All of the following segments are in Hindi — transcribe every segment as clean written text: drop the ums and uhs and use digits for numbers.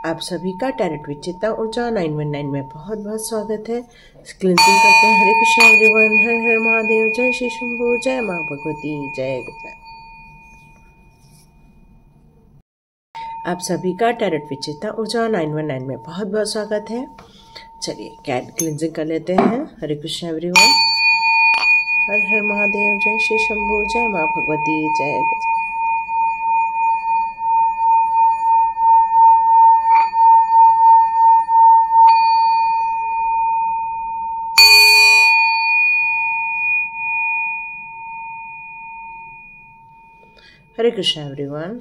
आप सभी का टैरेट विद चित्ता ऊर्जा 919 में बहुत बहुत स्वागत है। क्लिंजिंग करते हैं। हरे कृष्णा एवरीवन, हर हर महादेव, जय श्री शंभू, जय माँ भगवती, जय जय। आप सभी का टैरेट विद चित्ता ऊर्जा 919 में बहुत बहुत स्वागत है। चलिए कैट क्लिंजिंग कर लेते हैं। हरे कृष्णा एवरीवन, हर हर महादेव, जय श्री शंभू, जय माँ भगवती, जय जय। हरे कृष्णा एवरीवन,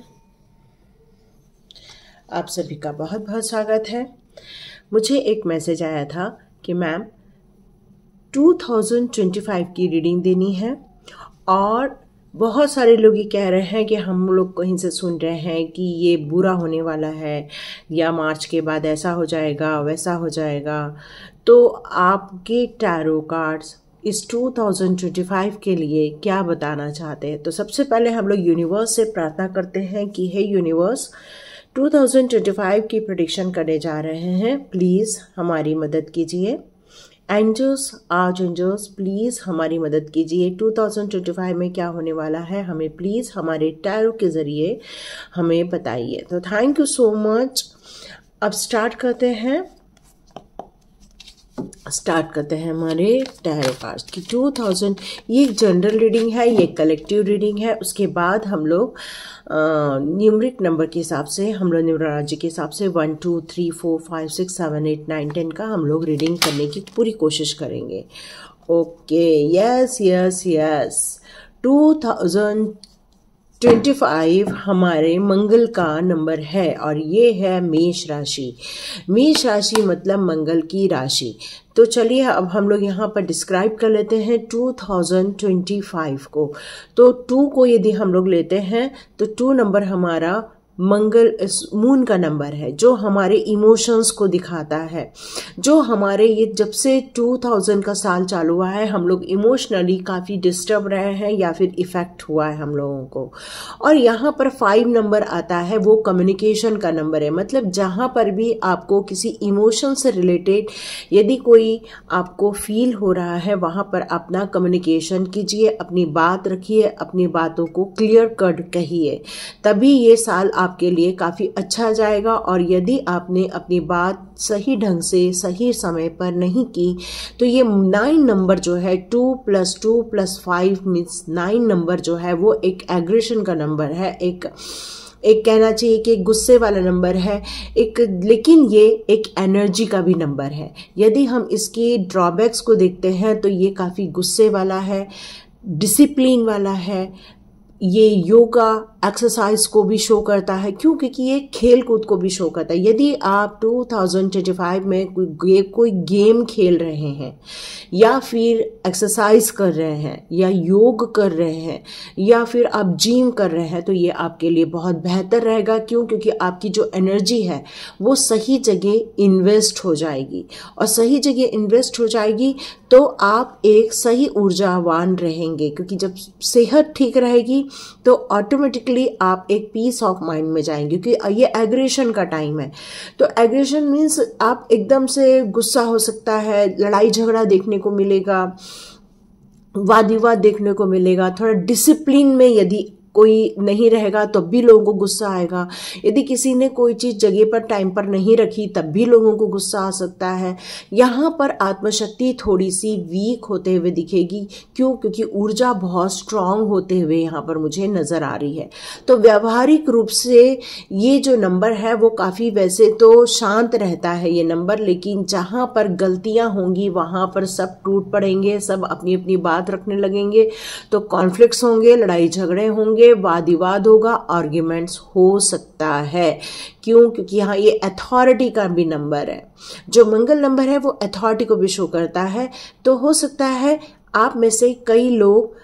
आप सभी का बहुत बहुत स्वागत है। मुझे एक मैसेज आया था कि मैम 2025 की रीडिंग देनी है और बहुत सारे लोग ये कह रहे हैं कि हम लोग कहीं से सुन रहे हैं कि ये बुरा होने वाला है या मार्च के बाद ऐसा हो जाएगा वैसा हो जाएगा। तो आपके टैरो कार्ड्स इस 2025 के लिए क्या बताना चाहते हैं? तो सबसे पहले हम लोग यूनिवर्स से प्रार्थना करते हैं कि हे यूनिवर्स, 2025 की प्रेडिक्शन करने जा रहे हैं, प्लीज़ हमारी मदद कीजिए। एंजल्स, आर्च एंजल्स, प्लीज़ हमारी मदद कीजिए। 2025 में क्या होने वाला है हमें प्लीज़ हमारे टैरो के ज़रिए हमें बताइए। तो थैंक यू सो मच। अब स्टार्ट करते हैं हमारे टैरो कार्ड्स की 2000। ये एक जनरल रीडिंग है, ये कलेक्टिव रीडिंग है। उसके बाद हम लोग न्यूमरिक नंबर के हिसाब से, हम लोग न्यूमरोलॉजी के हिसाब से 1 2 3 4 5 6 7 8 9 10 का हम लोग रीडिंग करने की पूरी कोशिश करेंगे। Okay, yes yes yes. 2025 हमारे मंगल का नंबर है और ये है मेष राशि। मेष राशि मतलब मंगल की राशि। तो चलिए अब हम लोग यहाँ पर डिस्क्राइब कर लेते हैं 2025 को। तो 2 को यदि हम लोग लेते हैं तो 2 नंबर हमारा मंगल मून का नंबर है, जो हमारे इमोशंस को दिखाता है। जो हमारे ये जब से 2000 का साल चालू हुआ है, हम लोग इमोशनली काफ़ी डिस्टर्ब रहे हैं या फिर इफ़ेक्ट हुआ है हम लोगों को। और यहाँ पर 5 नंबर आता है, वो कम्युनिकेशन का नंबर है। मतलब जहाँ पर भी आपको किसी इमोशन से रिलेटेड यदि कोई आपको फील हो रहा है, वहाँ पर अपना कम्युनिकेशन कीजिए, अपनी बात रखिए, अपनी बातों को क्लियर कट कहिए, तभी ये साल आपके लिए काफ़ी अच्छा जाएगा। और यदि आपने अपनी बात सही ढंग से सही समय पर नहीं की तो ये 9 नंबर जो है 2 + 2 + 5 मीन्स 9 नंबर जो है वो एक एग्रेशन का नंबर है, एक कहना चाहिए कि एक गुस्से वाला नंबर है, लेकिन ये एक एनर्जी का भी नंबर है। यदि हम इसके ड्रॉबैक्स को देखते हैं तो ये काफ़ी गुस्से वाला है, डिसिप्लिन वाला है। ये योगा एक्सरसाइज को भी शो करता है, क्यों? क्योंकि ये खेल कूद को भी शो करता है। यदि आप 2025 में कोई गेम खेल रहे हैं या फिर एक्सरसाइज कर रहे हैं या योग कर रहे हैं या फिर आप जिम कर रहे हैं तो ये आपके लिए बहुत बेहतर रहेगा। क्यों? क्योंकि आपकी जो एनर्जी है वो सही जगह इन्वेस्ट हो जाएगी, और सही जगह इन्वेस्ट हो जाएगी तो आप एक सही ऊर्जावान रहेंगे। क्योंकि जब सेहत ठीक रहेगी तो ऑटोमेटिकली आप एक पीस ऑफ माइंड में जाएंगे, क्योंकि ये एग्रेशन का टाइम है। तो एग्रेशन मीन्स आप एकदम से गुस्सा हो सकता है, लड़ाई झगड़ा देखने को मिलेगा, वाद विवाद देखने को मिलेगा। थोड़ा डिसिप्लिन में यदि कोई नहीं रहेगा तब भी लोगों को गुस्सा आएगा। यदि किसी ने कोई चीज़ जगह पर टाइम पर नहीं रखी तब भी लोगों को गुस्सा आ सकता है। यहाँ पर आत्मशक्ति थोड़ी सी वीक होते हुए दिखेगी। क्यों? क्योंकि ऊर्जा बहुत स्ट्रांग होते हुए यहाँ पर मुझे नज़र आ रही है। तो व्यावहारिक रूप से ये जो नंबर है वो काफ़ी वैसे तो शांत रहता है ये नंबर, लेकिन जहाँ पर गलतियाँ होंगी वहाँ पर सब टूट पड़ेंगे, सब अपनी अपनी बात रखने लगेंगे, तो कॉन्फ्लिक्ट्स होंगे, लड़ाई झगड़े होंगे, वाद विवाद होगा, आर्ग्यूमेंट्स हो सकता है। क्यों? क्योंकि यहाँ ये अथॉरिटी का भी नंबर है। जो मंगल नंबर है वो अथॉरिटी को भी शो करता है। तो हो सकता है आप में से कई लोग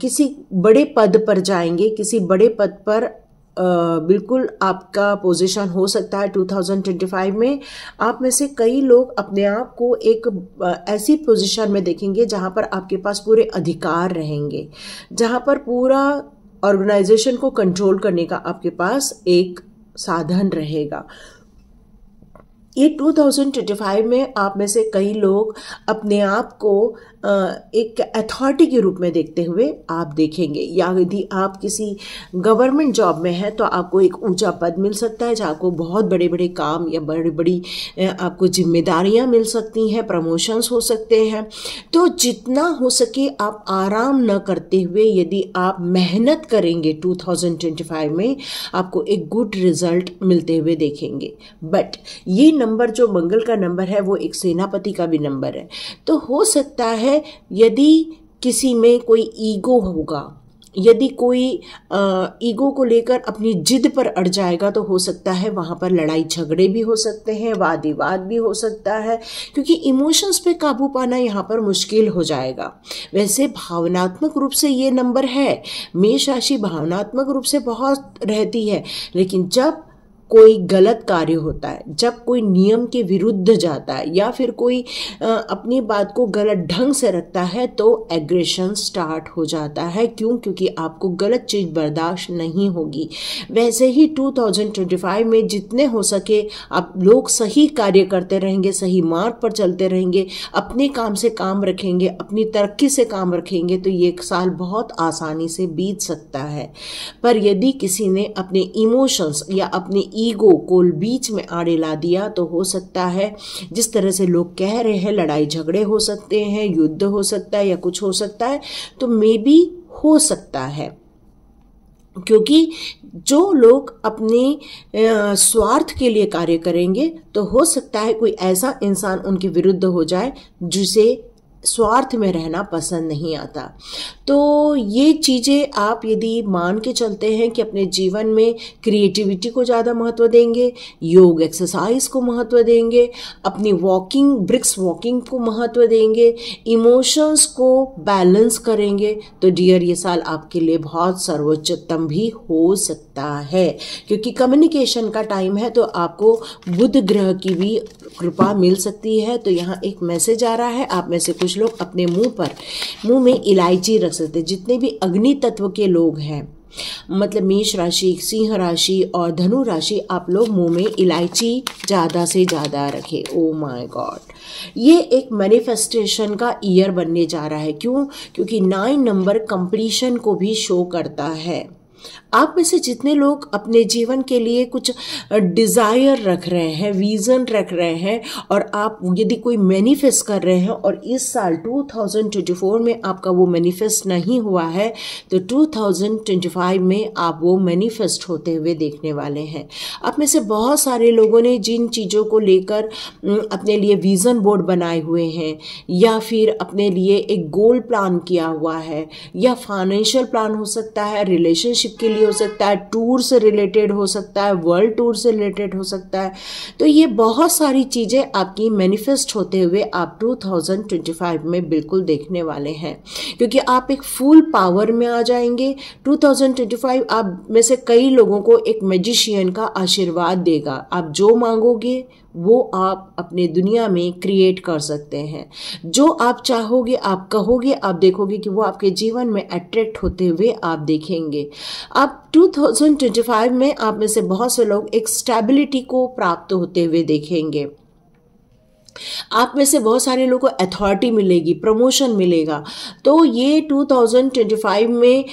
किसी बड़े पद पर जाएंगे, किसी बड़े पद पर बिल्कुल आपका पोजीशन हो सकता है। 2025 में आप में से कई लोग अपने आप को एक ऐसी पोजीशन में देखेंगे जहां पर आपके पास पूरे अधिकार रहेंगे, जहां पर पूरा ऑर्गेनाइजेशन को कंट्रोल करने का आपके पास एक साधन रहेगा। ये 2025 में आप में से कई लोग अपने आप को एक अथॉरिटी के रूप में देखते हुए आप देखेंगे, या यदि आप किसी गवर्नमेंट जॉब में हैं तो आपको एक ऊंचा पद मिल सकता है, जहाँ आपको बहुत बड़े बड़े काम या बड़ी बड़ी आपको जिम्मेदारियां मिल सकती हैं, प्रमोशंस हो सकते हैं। तो जितना हो सके आप आराम न करते हुए यदि आप मेहनत करेंगे 2025 में आपको एक गुड रिजल्ट मिलते हुए देखेंगे। बट ये नंबर जो मंगल का नंबर है वो एक सेनापति का भी नंबर है, तो हो सकता है यदि किसी में कोई ईगो होगा, यदि कोई ईगो को लेकर अपनी जिद पर अड़ जाएगा तो हो सकता है वहां पर लड़ाई झगड़े भी हो सकते हैं, वाद विवाद भी हो सकता है, क्योंकि इमोशंस पे काबू पाना यहाँ पर मुश्किल हो जाएगा। वैसे भावनात्मक रूप से ये नंबर है, मेष राशि भावनात्मक रूप से बहुत रहती है, लेकिन जब कोई गलत कार्य होता है, जब कोई नियम के विरुद्ध जाता है या फिर कोई अपनी बात को गलत ढंग से रखता है तो एग्रेशन स्टार्ट हो जाता है। क्यों? क्योंकि आपको गलत चीज बर्दाश्त नहीं होगी। वैसे ही 2025 में जितने हो सके आप लोग सही कार्य करते रहेंगे, सही मार्ग पर चलते रहेंगे, अपने काम से काम रखेंगे, अपनी तरक्की से काम रखेंगे तो ये साल बहुत आसानी से बीत सकता है। पर यदि किसी ने अपने इमोशंस या अपने ईगो को बीच में आड़े ला दिया तो हो सकता है जिस तरह से लोग कह रहे हैं लड़ाई झगड़े हो सकते हैं, युद्ध हो सकता है या कुछ हो सकता है, तो मे बी हो सकता है। क्योंकि जो लोग अपने स्वार्थ के लिए कार्य करेंगे तो हो सकता है कोई ऐसा इंसान उनके विरुद्ध हो जाए जिसे स्वार्थ में रहना पसंद नहीं आता। तो ये चीज़ें आप यदि मान के चलते हैं कि अपने जीवन में क्रिएटिविटी को ज़्यादा महत्व देंगे, योग एक्सरसाइज को महत्व देंगे, अपनी वॉकिंग ब्रिक्स वॉकिंग को महत्व देंगे, इमोशंस को बैलेंस करेंगे, तो डियर ये साल आपके लिए बहुत सर्वोच्चतम भी हो सकता है। क्योंकि कम्युनिकेशन का टाइम है तो आपको बुध ग्रह की भी कृपा मिल सकती है। तो यहाँ एक मैसेज आ रहा है, आप में से कुछ लोग अपने मुंह में इलायची रख सकते हैं। जितने भी अग्नि तत्व के लोग हैं, मतलब मेष राशि, सिंह राशि और धनु राशि, आप लोग मुंह में इलायची ज़्यादा से ज़्यादा रखें। ओ माय गॉड, ये एक मैनिफेस्टेशन का ईयर बनने जा रहा है। क्यों? क्योंकि 9 नंबर कंप्लीशन को भी शो करता है। आप में से जितने लोग अपने जीवन के लिए कुछ डिज़ायर रख रहे हैं, विज़न रख रहे हैं, और आप यदि कोई मैनिफेस्ट कर रहे हैं और इस साल 2024 में आपका वो मैनिफेस्ट नहीं हुआ है तो 2025 में आप वो मैनिफेस्ट होते हुए देखने वाले हैं। आप में से बहुत सारे लोगों ने जिन चीज़ों को लेकर अपने लिए विज़न बोर्ड बनाए हुए हैं या फिर अपने लिए एक गोल प्लान किया हुआ है, या फाइनेंशियल प्लान हो सकता है, रिलेशनशिप के लिए हो सकता है, टूर से रिलेटेड हो सकता है, वर्ल्ड टूर से रिलेटेड हो सकता है। तो ये बहुत सारी चीज़ें आपकी मैनिफेस्ट होते हुए आप 2025 में बिल्कुल देखने वाले हैं, क्योंकि आप एक फुल पावर में आ जाएंगे। 2025 आप में से कई लोगों को एक मैजिशियन का आशीर्वाद देगा। आप जो मांगोगे वो आप अपने दुनिया में क्रिएट कर सकते हैं। जो आप चाहोगे, आप कहोगे, आप देखोगे कि वो आपके जीवन में अट्रैक्ट होते हुए आप देखेंगे। आप 2025 में आप में से बहुत से लोग एक स्टेबिलिटी को प्राप्त होते हुए देखेंगे। आप में से बहुत सारे लोगों को अथॉरिटी मिलेगी, प्रमोशन मिलेगा। तो ये 2025 में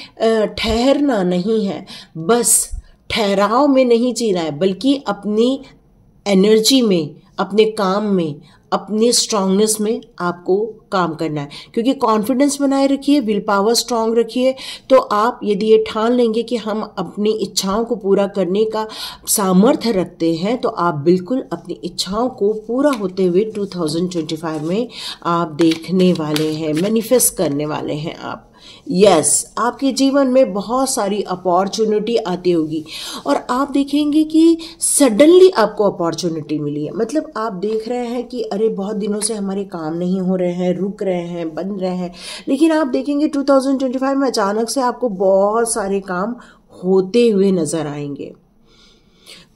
ठहरना नहीं है, बस ठहराव में नहीं जीना है, बल्कि अपनी एनर्जी में, अपने काम में, अपनी स्ट्रांगनेस में आपको काम करना है। क्योंकि कॉन्फिडेंस बनाए रखिए, विल पावर स्ट्रांग रखिए, तो आप यदि ये ठान लेंगे कि हम अपनी इच्छाओं को पूरा करने का सामर्थ्य रखते हैं तो आप बिल्कुल अपनी इच्छाओं को पूरा होते हुए 2025 में आप देखने वाले हैं, मैनिफेस्ट करने वाले हैं आप। यस, आपके जीवन में बहुत सारी अपॉर्चुनिटी आती होगी और आप देखेंगे कि सडनली आपको अपॉर्चुनिटी मिली है। मतलब आप देख रहे हैं कि अरे बहुत दिनों से हमारे काम नहीं हो रहे हैं, रुक रहे हैं, बंद रहे हैं, लेकिन आप देखेंगे 2025 में अचानक से आपको बहुत सारे काम होते हुए नजर आएंगे।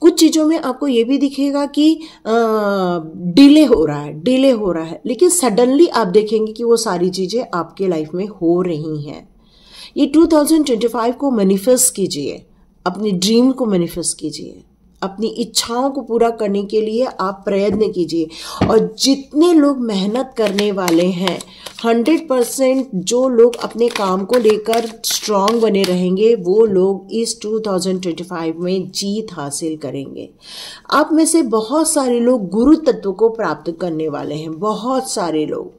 कुछ चीज़ों में आपको ये भी दिखेगा कि डिले हो रहा है, लेकिन सडनली आप देखेंगे कि वो सारी चीज़ें आपके लाइफ में हो रही हैं। ये 2025 को मैनिफेस्ट कीजिए, अपनी ड्रीम को मैनिफेस्ट कीजिए। अपनी इच्छाओं को पूरा करने के लिए आप प्रयत्न कीजिए। और जितने लोग मेहनत करने वाले हैं 100% जो लोग अपने काम को लेकर स्ट्रांग बने रहेंगे वो लोग इस 2025 में जीत हासिल करेंगे। आप में से बहुत सारे लोग गुरु तत्व को प्राप्त करने वाले हैं, बहुत सारे लोग।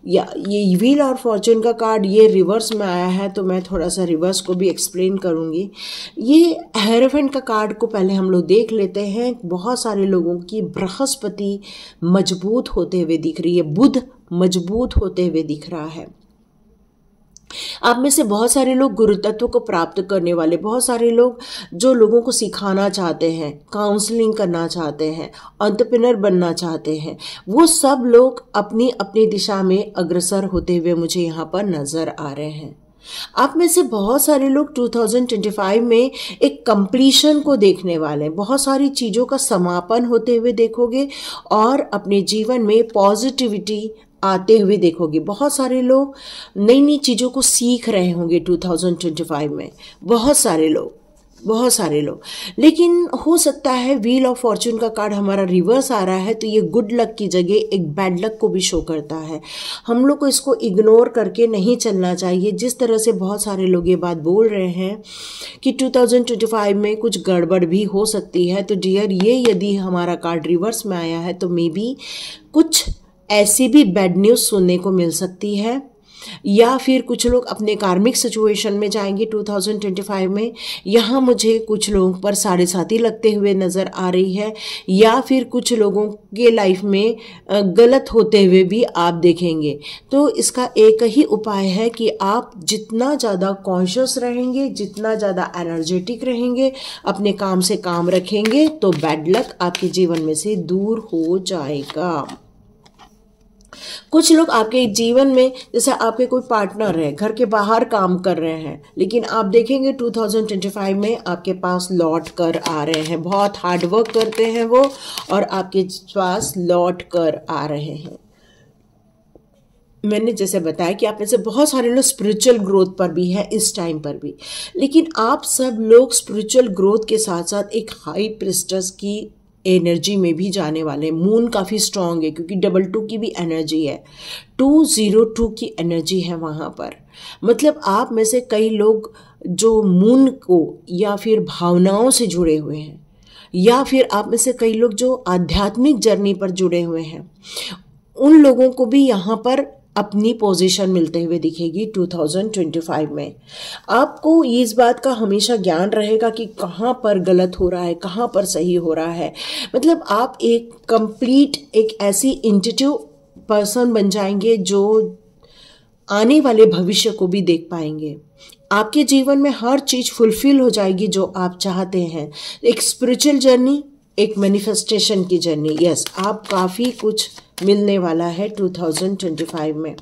या ये व्हील और फॉर्चून का कार्ड ये रिवर्स में आया है, तो मैं थोड़ा सा रिवर्स को भी एक्सप्लेन करूँगी। ये हेरोफेंट का कार्ड को पहले हम लोग देख लेते हैं। बहुत सारे लोगों की बृहस्पति मजबूत होते हुए दिख रही है, बुध मजबूत होते हुए दिख रहा है। आप में से बहुत सारे लोग गुरु तत्व को प्राप्त करने वाले, बहुत सारे लोग जो लोगों को सिखाना चाहते हैं, काउंसलिंग करना चाहते हैं, एंटरप्रेन्योर बनना चाहते हैं, वो सब लोग अपनी अपनी दिशा में अग्रसर होते हुए मुझे यहाँ पर नजर आ रहे हैं। आप में से बहुत सारे लोग 2025 में एक कंप्लीशन को देखने वाले हैं, बहुत सारी चीज़ों का समापन होते हुए देखोगे और अपने जीवन में पॉजिटिविटी आते हुए देखोगे। बहुत सारे लोग नई नई चीज़ों को सीख रहे होंगे 2025 में, बहुत सारे लोग। लेकिन हो सकता है व्हील ऑफ फॉर्चून का कार्ड हमारा रिवर्स आ रहा है, तो ये गुड लक की जगह एक बैड लक को भी शो करता है। हम लोग को इसको इग्नोर करके नहीं चलना चाहिए। जिस तरह से बहुत सारे लोग ये बात बोल रहे हैं कि 2025 में कुछ गड़बड़ भी हो सकती है, तो डियर ये यदि हमारा कार्ड रिवर्स में आया है तो मे बी कुछ ऐसी भी बैड न्यूज़ सुनने को मिल सकती है, या फिर कुछ लोग अपने कार्मिक सिचुएशन में जाएंगे 2025 में। यहाँ मुझे कुछ लोगों पर 7.5 लगते हुए नज़र आ रही है, या फिर कुछ लोगों के लाइफ में गलत होते हुए भी आप देखेंगे। तो इसका एक ही उपाय है कि आप जितना ज़्यादा कॉन्शियस रहेंगे, जितना ज़्यादा एनर्जेटिक रहेंगे, अपने काम से काम रखेंगे, तो बैड लक आपके जीवन में से दूर हो जाएगा। कुछ लोग आपके जीवन में, जैसे आपके कोई पार्टनर है, घर के बाहर काम कर रहे हैं, लेकिन आप देखेंगे 2025 में आपके पास लौट कर आ रहे हैं। बहुत हार्ड वर्क करते हैं वो और आपके पास लौट कर आ रहे हैं। मैंने जैसे बताया कि आप में से बहुत सारे लोग स्पिरिचुअल ग्रोथ पर भी है इस टाइम पर भी, लेकिन आप सब लोग स्पिरिचुअल ग्रोथ के साथ साथ एक हाई प्रिस्टेस की एनर्जी में भी जाने वाले हैं। मून काफ़ी स्ट्रांग है क्योंकि 22 की भी एनर्जी है, 202 की एनर्जी है वहाँ पर। मतलब आप में से कई लोग जो मून को या फिर भावनाओं से जुड़े हुए हैं, या फिर आप में से कई लोग जो आध्यात्मिक जर्नी पर जुड़े हुए हैं, उन लोगों को भी यहाँ पर अपनी पोजीशन मिलते हुए दिखेगी 2025 में। आपको इस बात का हमेशा ज्ञान रहेगा कि कहाँ पर गलत हो रहा है, कहाँ पर सही हो रहा है। मतलब आप एक कंप्लीट एक ऐसी इंट्यूटिव पर्सन बन जाएंगे जो आने वाले भविष्य को भी देख पाएंगे। आपके जीवन में हर चीज़ फुलफिल हो जाएगी जो आप चाहते हैं। एक स्पिरिचुअल जर्नी, एक मैनिफेस्टेशन की जर्नी, यस, आप काफ़ी कुछ मिलने वाला है 2025 में।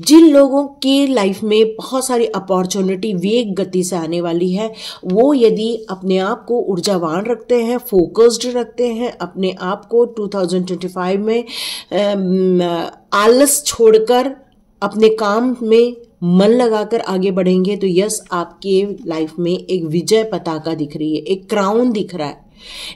जिन लोगों की लाइफ में बहुत सारी अपॉर्चुनिटी वेग गति से आने वाली है, वो यदि अपने आप को ऊर्जावान रखते हैं, फोकस्ड रखते हैं, अपने आप को 2025 में आलस छोड़कर अपने काम में मन लगाकर आगे बढ़ेंगे, तो यस, आपके लाइफ में एक विजय पताका दिख रही है, एक क्राउन दिख रहा है,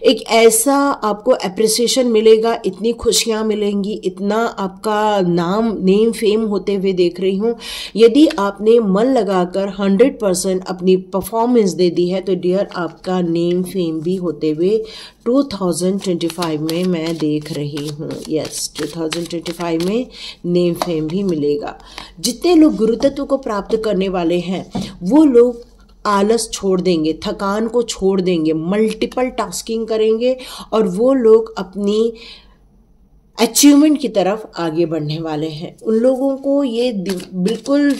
एक ऐसा आपको एप्रिसिएशन मिलेगा, इतनी खुशियां मिलेंगी, इतना आपका नेम फेम होते हुए देख रही हूँ। यदि आपने मन लगाकर 100% अपनी परफॉर्मेंस दे दी है तो डियर आपका नेम फेम भी होते हुए 2025 में मैं देख रही हूँ। यस, 2025 में नेम फेम भी मिलेगा। जितने लोग गुरु तत्व को प्राप्त करने वाले हैं वो लोग आलस छोड़ देंगे, थकान को छोड़ देंगे, मल्टीपल टास्किंग करेंगे और वो लोग अपनी अचीवमेंट की तरफ आगे बढ़ने वाले हैं। उन लोगों को ये बिल्कुल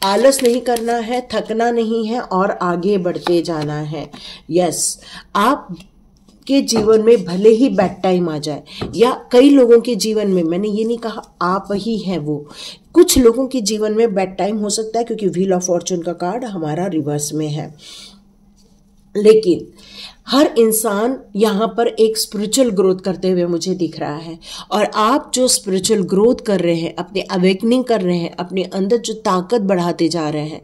आलस नहीं करना है, थकना नहीं है और आगे बढ़ते जाना है। यस, आप के जीवन में भले ही बैड टाइम आ जाए या कई लोगों के जीवन में, मैंने ये नहीं कहा आप ही हैं वो, कुछ लोगों के जीवन में बैड टाइम हो सकता है क्योंकि व्हील ऑफ फॉर्चून का कार्ड हमारा रिवर्स में है, लेकिन हर इंसान यहाँ पर एक स्पिरिचुअल ग्रोथ करते हुए मुझे दिख रहा है, और आप जो स्पिरिचुअल ग्रोथ कर रहे हैं, अपने अवेकनिंग कर रहे हैं, अपने अंदर जो ताकत बढ़ाते जा रहे हैं,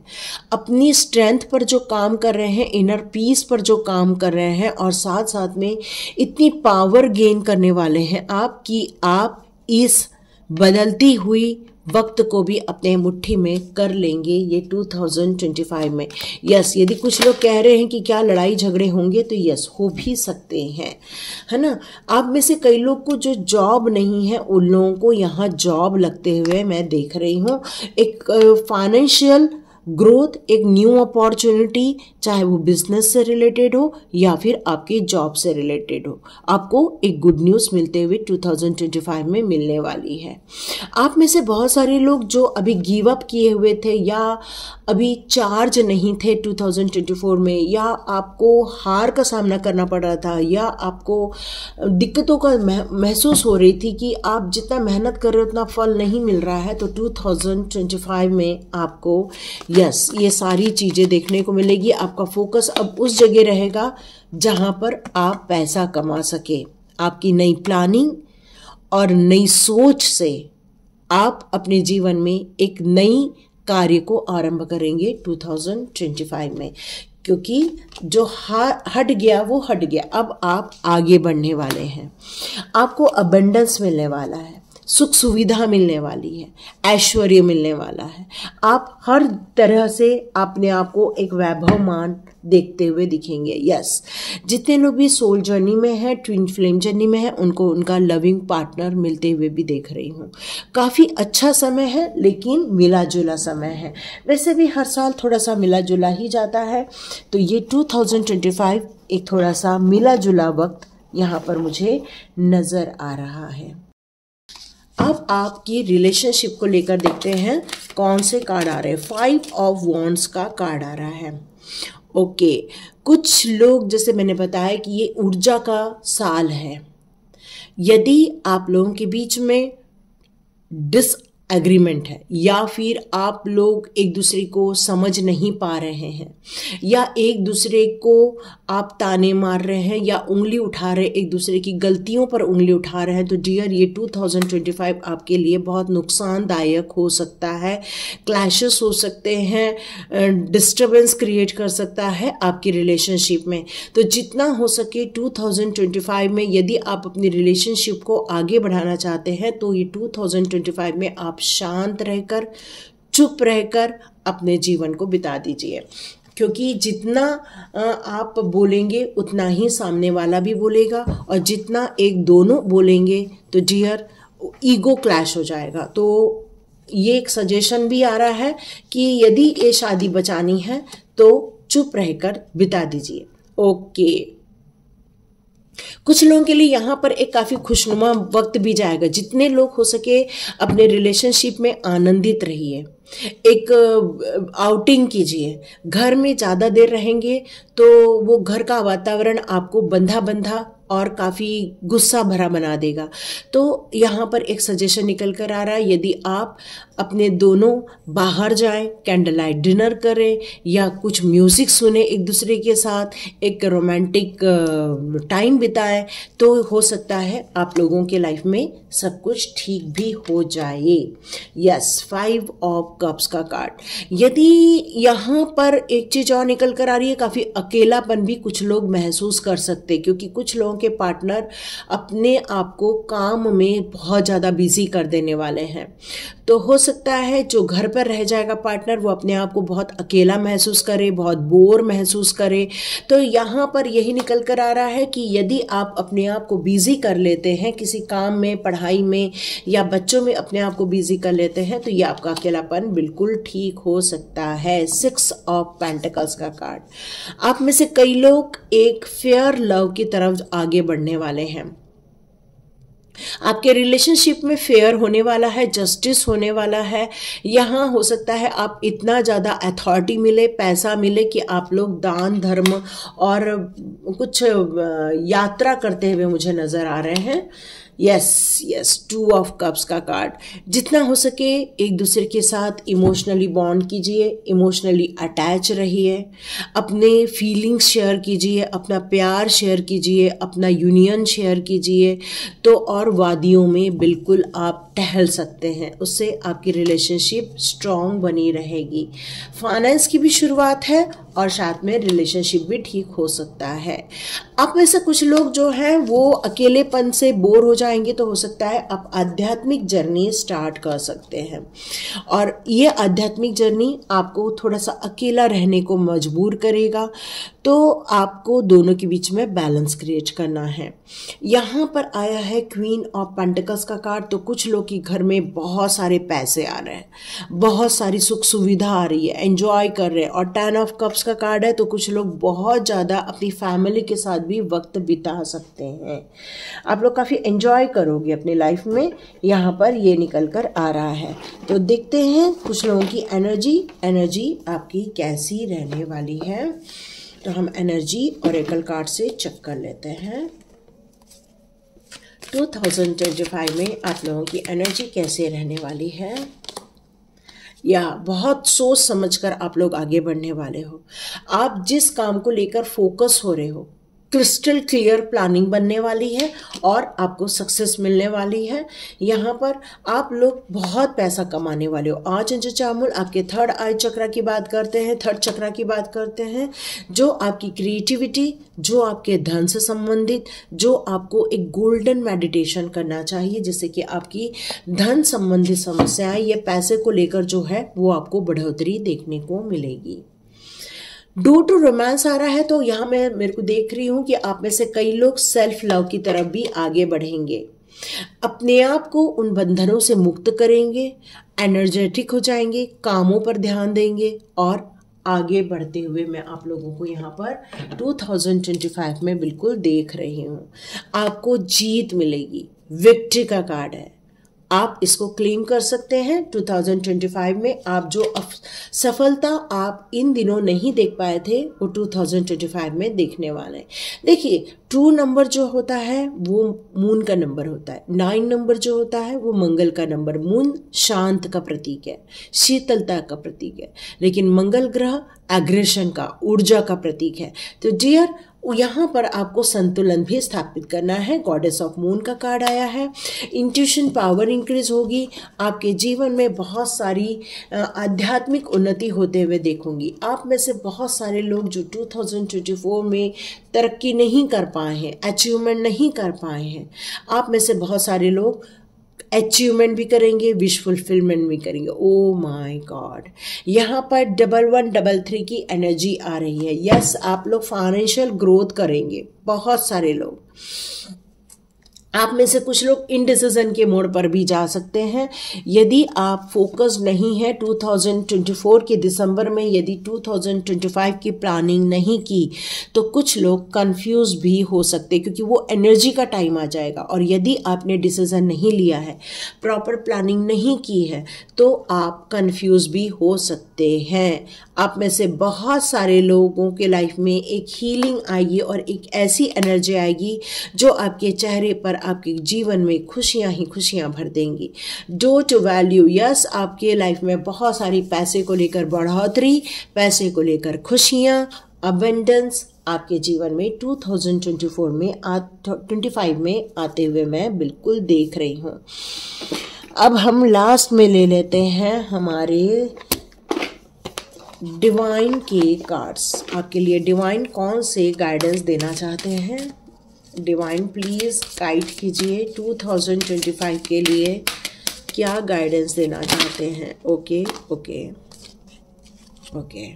अपनी स्ट्रेंथ पर जो काम कर रहे हैं, इनर पीस पर जो काम कर रहे हैं, और साथ साथ में इतनी पावर गेन करने वाले हैं आप कि आप इस बदलती हुई वक्त को भी अपने मुट्ठी में कर लेंगे ये 2025 में। यस, यदि कुछ लोग कह रहे हैं कि क्या लड़ाई झगड़े होंगे, तो यस, हो भी सकते हैं, है ना। आप में से कई लोग को जो जॉब नहीं है, उन लोगों को यहाँ जॉब लगते हुए मैं देख रही हूँ। एक फाइनेंशियल ग्रोथ, एक न्यू अपॉर्चुनिटी, चाहे वो बिजनेस से रिलेटेड हो या फिर आपकी जॉब से रिलेटेड हो, आपको एक गुड न्यूज़ मिलते हुए 2025 में मिलने वाली है। आप में से बहुत सारे लोग जो अभी गिव अप किए हुए थे या अभी चार्ज नहीं थे 2024 में, या आपको हार का सामना करना पड़ रहा था, या आपको दिक्कतों का महसूस हो रही थी कि आप जितना मेहनत कर रहे हो उतना फल नहीं मिल रहा है, तो 2025 में आपको यस ये सारी चीज़ें देखने को मिलेगी। आपका फोकस अब उस जगह रहेगा जहां पर आप पैसा कमा सके। आपकी नई प्लानिंग और नई सोच से आप अपने जीवन में एक नई कार्य को आरंभ करेंगे 2025 में, क्योंकि जो हट गया वो हट गया। अब आप आगे बढ़ने वाले हैं, आपको अबंडेंस मिलने वाला है, सुख सुविधा मिलने वाली है, ऐश्वर्य मिलने वाला है। आप हर तरह से अपने आप को एक वैभवमान देखते हुए दिखेंगे। यस, जितने लोग भी सोल जर्नी में है, ट्विन फ्लेम जर्नी में है, उनको उनका लविंग पार्टनर मिलते हुए भी देख रही हूँ। काफ़ी अच्छा समय है, लेकिन मिला जुला समय है। वैसे भी हर साल थोड़ा सा मिला जुला ही जाता है, तो ये 2025 एक थोड़ा सा मिला जुला वक्त यहाँ पर मुझे नज़र आ रहा है। अब आपकी रिलेशनशिप को लेकर देखते हैं कौन से कार्ड आ रहे हैं। 5 ऑफ वॉन्ड्स का कार्ड आ रहा है। ओके, कुछ लोग, जैसे मैंने बताया कि ये ऊर्जा का साल है। यदि आप लोगों के बीच में डिसएग्रीमेंट है, या फिर आप लोग एक दूसरे को समझ नहीं पा रहे हैं, या एक दूसरे को आप ताने मार रहे हैं या उंगली उठा रहे, एक दूसरे की गलतियों पर उंगली उठा रहे हैं, तो डियर ये 2025 आपके लिए बहुत नुकसानदायक हो सकता है। क्लैशेस हो सकते हैं, डिस्टर्बेंस क्रिएट कर सकता है आपकी रिलेशनशिप में। तो जितना हो सके 2025 में यदि आप अपनी रिलेशनशिप को आगे बढ़ाना चाहते हैं, तो ये 2025 में आप शांत रहकर, चुप रहकर अपने जीवन को बिता दीजिए, क्योंकि जितना आप बोलेंगे उतना ही सामने वाला भी बोलेगा, और जितना एक दोनों बोलेंगे तो डियर ईगो क्लैश हो जाएगा। तो ये एक सजेशन भी आ रहा है कि यदि ये शादी बचानी है तो चुप रहकर बिता दीजिए। ओके, कुछ लोगों के लिए यहाँ पर एक काफ़ी खुशनुमा वक्त भी जाएगा। जितने लोग हो सके अपने रिलेशनशिप में आनंदित रहिए, एक आउटिंग कीजिए। घर में ज़्यादा देर रहेंगे तो वो घर का वातावरण आपको बंधा बंधा और काफ़ी गुस्सा भरा बना देगा। तो यहाँ पर एक सजेशन निकल कर आ रहा है, यदि आप अपने दोनों बाहर जाएं, कैंडल लाइट डिनर करें, या कुछ म्यूज़िक सुने एक दूसरे के साथ, एक रोमांटिक टाइम बिताएं, तो हो सकता है आप लोगों के लाइफ में सब कुछ ठीक भी हो जाए। यस, 5 ऑफ कप्स का कार्ड। यदि यहाँ पर एक चीज़ और निकल कर आ रही है, काफ़ी अकेलापन भी कुछ लोग महसूस कर सकते, क्योंकि कुछ लोगों के पार्टनर अपने आप को काम में बहुत ज़्यादा बिजी कर देने वाले हैं। तो हो सकता है जो घर पर रह जाएगा पार्टनर, वो अपने आप को बहुत अकेला महसूस करे, बहुत बोर महसूस करे। तो यहाँ पर यही निकल कर आ रहा है कि यदि आप अपने आप को बिजी कर लेते हैं किसी काम में, पढ़ाई में या बच्चों में अपने आप को बिजी कर लेते हैं, तो ये आपका अकेलापन बिल्कुल ठीक हो सकता है। 6 ऑफ पेंटिकल्स का कार्ड। आप में से कई लोग एक फेयर लव की तरफ आगे बढ़ने वाले हैं। आपके रिलेशनशिप में फेयर होने वाला है, जस्टिस होने वाला है। यहाँ हो सकता है आप इतना ज़्यादा अथॉरिटी मिले, पैसा मिले कि आप लोग दान धर्म और कुछ यात्रा करते हुए मुझे नज़र आ रहे हैं। यस यस, 2 ऑफ कप्स का कार्ड। जितना हो सके एक दूसरे के साथ इमोशनली बॉन्ड कीजिए, इमोशनली अटैच रहिए, अपने फीलिंग्स शेयर कीजिए, अपना प्यार शेयर कीजिए, अपना यूनियन शेयर कीजिए, तो और वादियों में बिल्कुल आप टहल सकते हैं। उससे आपकी रिलेशनशिप स्ट्रॉन्ग बनी रहेगी। फाइनेंस की भी शुरुआत है और साथ में रिलेशनशिप भी ठीक हो सकता है। आप में से कुछ लोग जो हैं वो अकेलेपन से बोर हो जाएंगे, तो हो सकता है आप आध्यात्मिक जर्नी स्टार्ट कर सकते हैं, और ये आध्यात्मिक जर्नी आपको थोड़ा सा अकेला रहने को मजबूर करेगा। तो आपको दोनों के बीच में बैलेंस क्रिएट करना है। यहाँ पर आया है क्वीन ऑफ पेंटिकल्स का कार्ड। तो कुछ लोग के घर में बहुत सारे पैसे आ रहे हैं, बहुत सारी सुख सुविधा आ रही है, एंजॉय कर रहे हैं। और 10 ऑफ कप्स का कार्ड है, तो कुछ लोग बहुत ज़्यादा अपनी फैमिली के साथ भी वक्त बिता सकते हैं। आप लोग काफ़ी एंजॉय करोगे अपनी लाइफ में, यहाँ पर ये निकल कर आ रहा है। तो देखते हैं कुछ लोगों की एनर्जी आपकी कैसी रहने वाली है। तो हम एनर्जी ऑरेकल कार्ड से चेक कर लेते हैं 2025 में आप लोगों की एनर्जी कैसे रहने वाली है। या बहुत सोच समझकर आप लोग आगे बढ़ने वाले हो। आप जिस काम को लेकर फोकस हो रहे हो, क्रिस्टल क्लियर प्लानिंग बनने वाली है और आपको सक्सेस मिलने वाली है। यहाँ पर आप लोग बहुत पैसा कमाने वाले हो। आज चामुल आपके थर्ड आई चक्रा की बात करते हैं, थर्ड चक्रा की बात करते हैं, जो आपकी क्रिएटिविटी, जो आपके धन से संबंधित, जो आपको एक गोल्डन मेडिटेशन करना चाहिए, जिससे कि आपकी धन संबंधित समस्याएं या पैसे को लेकर जो है वो आपको बढ़ोतरी देखने को मिलेगी। ड्यू टू रोमांस आ रहा है, तो यहाँ मैं मेरे को देख रही हूँ कि आप में से कई लोग सेल्फ लव की तरफ भी आगे बढ़ेंगे, अपने आप को उन बंधनों से मुक्त करेंगे, एनर्जेटिक हो जाएंगे, कामों पर ध्यान देंगे और आगे बढ़ते हुए मैं आप लोगों को यहाँ पर 2025 में बिल्कुल देख रही हूँ। आपको जीत मिलेगी, विक्ट्री का कार्ड है। आप इसको क्लेम कर सकते हैं। 2025 में आप जो सफलता आप इन दिनों नहीं देख पाए थे, वो 2025 में देखने वाले हैं। देखिए, 2 नंबर जो होता है वो मून का नंबर होता है, 9 नंबर जो होता है वो मंगल का नंबर। मून शांत का प्रतीक है, शीतलता का प्रतीक है, लेकिन मंगल ग्रह एग्रेशन का, ऊर्जा का प्रतीक है। तो डियर, यहाँ पर आपको संतुलन भी स्थापित करना है। गॉडेस ऑफ मून का कार्ड आया है। इंट्यूशन पावर इंक्रीज होगी। आपके जीवन में बहुत सारी आध्यात्मिक उन्नति होते हुए देखूंगी। आप में से बहुत सारे लोग जो 2024 में तरक्की नहीं कर पाए हैं, अचीवमेंट नहीं कर पाए हैं, आप में से बहुत सारे लोग अचीवमेंट भी करेंगे, विश फुलफिलमेंट भी करेंगे। ओ माय गॉड, यहाँ पर 1133 की एनर्जी आ रही है। यस, आप लोग फाइनेंशियल ग्रोथ करेंगे। बहुत सारे लोग, आप में से कुछ लोग इनडिसीजन के मोड़ पर भी जा सकते हैं। यदि आप फोकस नहीं है 2024 के दिसंबर में, यदि 2025 की प्लानिंग नहीं की, तो कुछ लोग कंफ्यूज भी हो सकते हैं, क्योंकि वो एनर्जी का टाइम आ जाएगा। और यदि आपने डिसीजन नहीं लिया है, प्रॉपर प्लानिंग नहीं की है, तो आप कंफ्यूज भी हो सकते हैं। आप में से बहुत सारे लोगों के लाइफ में एक हीलिंग आएगी और एक ऐसी एनर्जी आएगी जो आपके चेहरे पर, आपके जीवन में खुशियां ही खुशियां भर देंगी। डो टू वैल्यू, यस, आपके लाइफ में बहुत सारी पैसे को लेकर बढ़ोतरी, पैसे को लेकर खुशियां, अबंडेंस आपके जीवन में 2024 में 25 में आते हुए मैं बिल्कुल देख रही हूँ। अब हम लास्ट में ले लेते हैं हमारे डिवाइन के कार्ड्स। आपके लिए डिवाइन कौन से गाइडेंस देना चाहते हैं? डिवाइन प्लीज गाइड कीजिए 2025 के लिए क्या गाइडेंस देना चाहते हैं। ओके ओके ओके,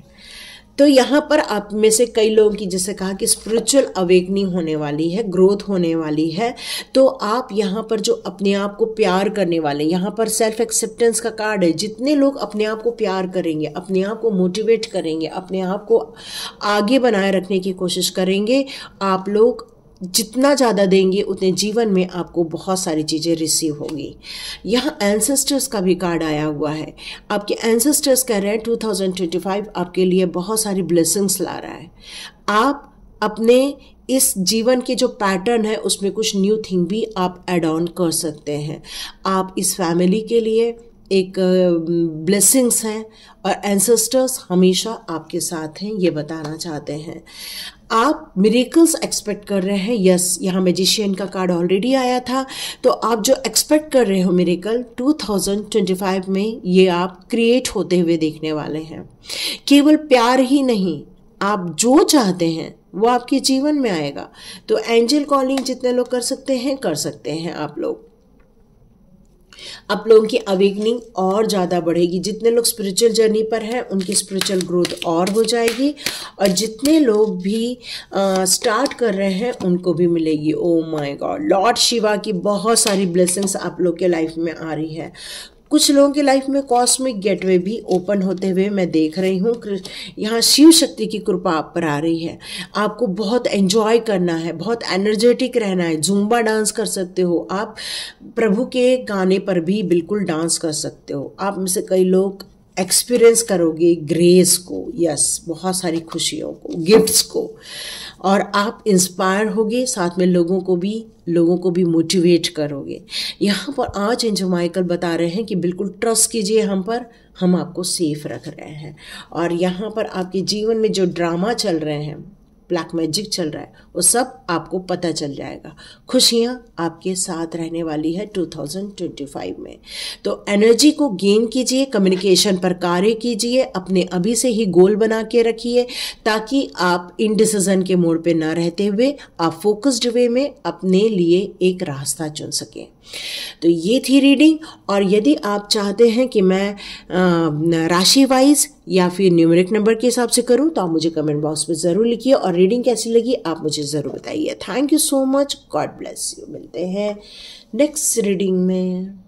तो यहाँ पर आप में से कई लोगों की, जैसे कहा कि स्पिरिचुअल अवेकनिंग होने वाली है, ग्रोथ होने वाली है। तो आप यहाँ पर जो अपने आप को प्यार करने वाले, यहाँ पर सेल्फ एक्सेप्टेंस का कार्ड है। जितने लोग अपने आप को प्यार करेंगे, अपने आप को मोटिवेट करेंगे, अपने आप को आगे बनाए रखने की कोशिश करेंगे, आप लोग जितना ज़्यादा देंगे उतने जीवन में आपको बहुत सारी चीज़ें रिसीव होगी। यहाँ एंसेस्टर्स का भी कार्ड आया हुआ है। आपके एंसेस्टर्स कह रहे हैं 2025 आपके लिए बहुत सारी ब्लेसिंग्स ला रहा है। आप अपने इस जीवन के जो पैटर्न है उसमें कुछ न्यू थिंग भी आप ऐड ऑन कर सकते हैं। आप इस फैमिली के लिए एक ब्लेसिंग्स हैं और एंसेस्टर्स हमेशा आपके साथ हैं, ये बताना चाहते हैं। आप मिरेकल्स एक्सपेक्ट कर रहे हैं, यस, यहाँ मैजिशियन का कार्ड ऑलरेडी आया था, तो आप जो एक्सपेक्ट कर रहे हो मिरेकल 2025 में ये आप क्रिएट होते हुए देखने वाले हैं। केवल प्यार ही नहीं, आप जो चाहते हैं वो आपके जीवन में आएगा। तो एंजल कॉलिंग जितने लोग कर सकते हैं आप लोगों की अवेकनिंग और ज़्यादा बढ़ेगी। जितने लोग स्पिरिचुअल जर्नी पर हैं उनकी स्पिरिचुअल ग्रोथ और हो जाएगी, और जितने लोग भी स्टार्ट कर रहे हैं उनको भी मिलेगी। Oh my God, Lord Shiva की बहुत सारी ब्लेसिंग्स आप लोग के लाइफ में आ रही है। कुछ लोगों के लाइफ में कॉस्मिक गेटवे भी ओपन होते हुए मैं देख रही हूँ। यहाँ शिव शक्ति की कृपा आप पर आ रही है। आपको बहुत एंजॉय करना है, बहुत एनर्जेटिक रहना है। जुम्बा डांस कर सकते हो आप, प्रभु के गाने पर भी बिल्कुल डांस कर सकते हो। आप में से कई लोग एक्सपीरियंस करोगे ग्रेस को, यस, बहुत सारी खुशियों को, गिफ्ट्स को, और आप इंस्पायर होगे, साथ में लोगों को भी मोटिवेट करोगे। यहाँ पर आज एंजल माइकल बता रहे हैं कि बिल्कुल ट्रस्ट कीजिए हम पर, हम आपको सेफ रख रहे हैं। और यहाँ पर आपके जीवन में जो ड्रामा चल रहे हैं, ब्लैक मैजिक चल रहा है, वो सब आपको पता चल जाएगा। खुशियाँ आपके साथ रहने वाली है 2025 में। तो एनर्जी को गेन कीजिए, कम्युनिकेशन पर कार्य कीजिए, अपने अभी से ही गोल बना के रखिए, ताकि आप इनडिसीजन के मोड़ पे ना रहते हुए आप फोकस्ड वे में अपने लिए एक रास्ता चुन सकें। तो ये थी रीडिंग, और यदि आप चाहते हैं कि मैं राशि वाइज या फिर न्यूमेरिक नंबर के हिसाब से करूं तो आप मुझे कमेंट बॉक्स में ज़रूर लिखिए, और रीडिंग कैसी लगी आप मुझे ज़रूर बताइए। Thank you so much, God bless you. मिलते हैं नेक्स्ट रीडिंग में।